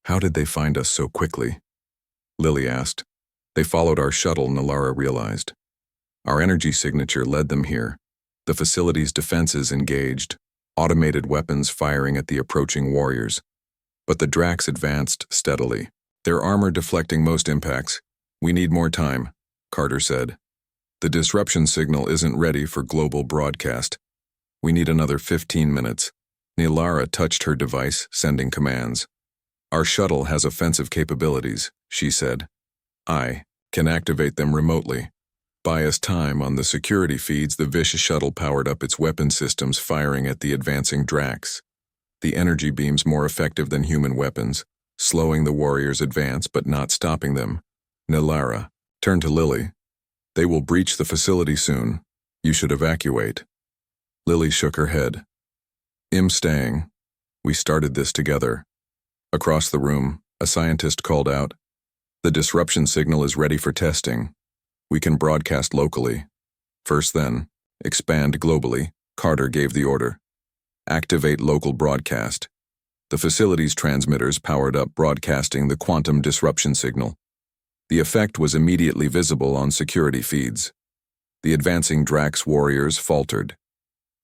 How did they find us so quickly? Lily asked. They followed our shuttle, Nalara realized. Our energy signature led them here. The facility's defenses engaged, automated weapons firing at the approaching warriors. But the Drax advanced steadily, their armor deflecting most impacts. We need more time, Carter said. The disruption signal isn't ready for global broadcast. We need another 15 minutes. Nalara touched her device, sending commands. Our shuttle has offensive capabilities, she said. I can activate them remotely. Buy us time. On the security feeds, the vicious shuttle powered up its weapon systems, firing at the advancing Drax. The energy beams more effective than human weapons, slowing the warriors' advance but not stopping them. Nalara turned to Lily. They will breach the facility soon. You should evacuate. Lily shook her head. I'm staying. We started this together. Across the room, a scientist called out. The disruption signal is ready for testing. We can broadcast locally. First then, expand globally. Carter gave the order. Activate local broadcast. The facility's transmitters powered up, broadcasting the quantum disruption signal. The effect was immediately visible on security feeds. The advancing Drax warriors faltered,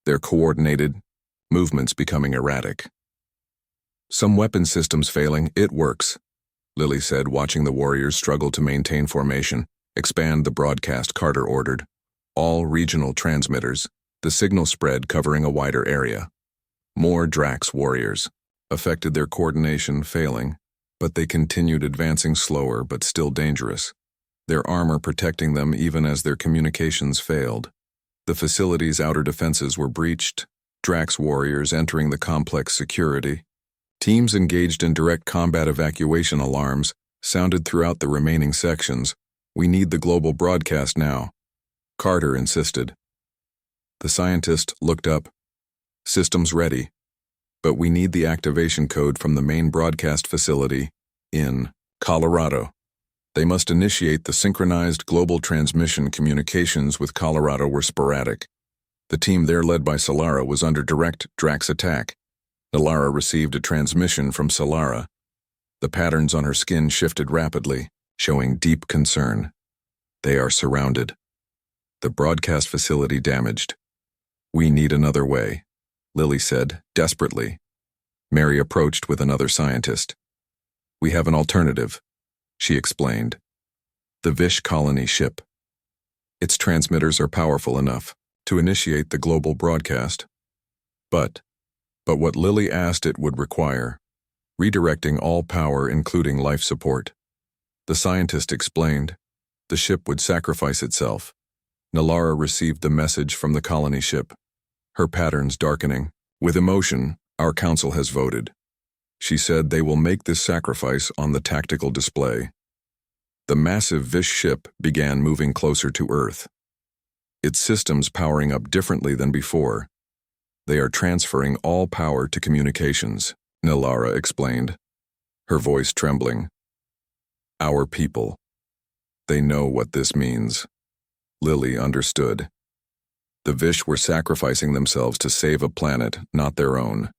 their coordinated movements becoming erratic. Some weapon systems failing. It works, Lily said, watching the warriors struggle to maintain formation. Expand the broadcast, Carter ordered. All regional transmitters. The signal spread, covering a wider area. More Drax warriors. Affected their coordination, failing, but they continued advancing, slower but still dangerous. Their armor protecting them even as their communications failed. The facility's outer defenses were breached. Drax warriors entering the complex security. Teams engaged in direct combat. Evacuation alarms sounded throughout the remaining sections. We need the global broadcast now, Carter insisted. The scientist looked up. Systems ready, but we need the activation code from the main broadcast facility in Colorado. They must initiate the synchronized global transmission. Communications with Colorado were sporadic. The team there, led by Solara, was under direct Drax attack. Nalara received a transmission from Solara. The patterns on her skin shifted rapidly, showing deep concern. They are surrounded. The broadcast facility damaged. We need another way, Lily said, desperately. Mary approached with another scientist. We have an alternative, she explained. The Vish colony ship. Its transmitters are powerful enough to initiate the global broadcast. But what Lily asked it would require, redirecting all power including life support. The scientist explained. The ship would sacrifice itself. Nalara received the message from the colony ship, her patterns darkening. With emotion, our council has voted. She said they will make this sacrifice on the tactical display. The massive Vish ship began moving closer to Earth. Its systems powering up differently than before. They are transferring all power to communications, Nalara explained, her voice trembling. Our people. They know what this means. Lily understood. The Vish were sacrificing themselves to save a planet, not their own.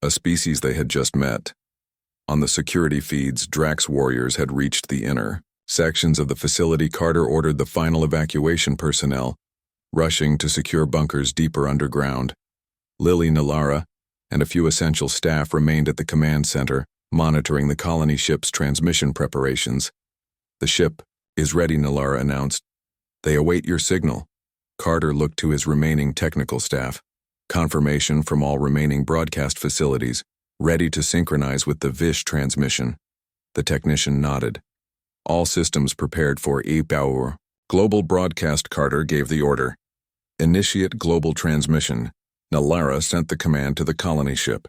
A species they had just met. On the security feeds, Drax warriors had reached the inner sections of the facility. Carter ordered the final evacuation personnel, rushing to secure bunkers deeper underground. Lily, Nalara, and a few essential staff remained at the command center, monitoring the colony ship's transmission preparations. The ship is ready, Nalara announced. They await your signal. Carter looked to his remaining technical staff. Confirmation from all remaining broadcast facilities, ready to synchronize with the Vish transmission. The technician nodded. All systems prepared for HFY War. Global broadcast. Carter gave the order. Initiate global transmission. Nalara sent the command to the colony ship.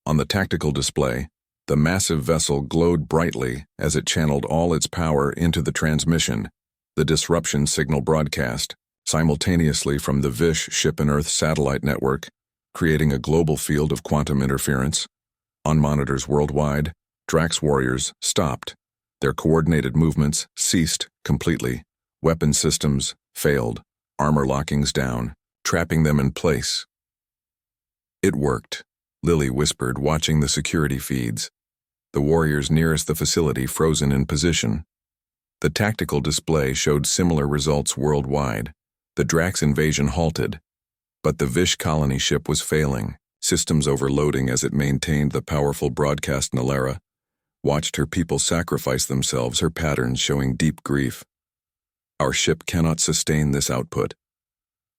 On the tactical display, the massive vessel glowed brightly as it channeled all its power into the transmission, the disruption signal broadcast, simultaneously from the Vish ship and Earth satellite network, creating a global field of quantum interference. On monitors worldwide, Drax warriors stopped. Their coordinated movements ceased completely. Weapon systems failed, armor lockings down, trapping them in place. It worked, Lily whispered, watching the security feeds. The warriors nearest the facility frozen in position. The tactical display showed similar results worldwide. The Drax invasion halted, but the Vish colony ship was failing, systems overloading as it maintained the powerful broadcast. Nalara watched her people sacrifice themselves, her patterns showing deep grief. Our ship cannot sustain this output.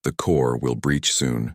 The core will breach soon.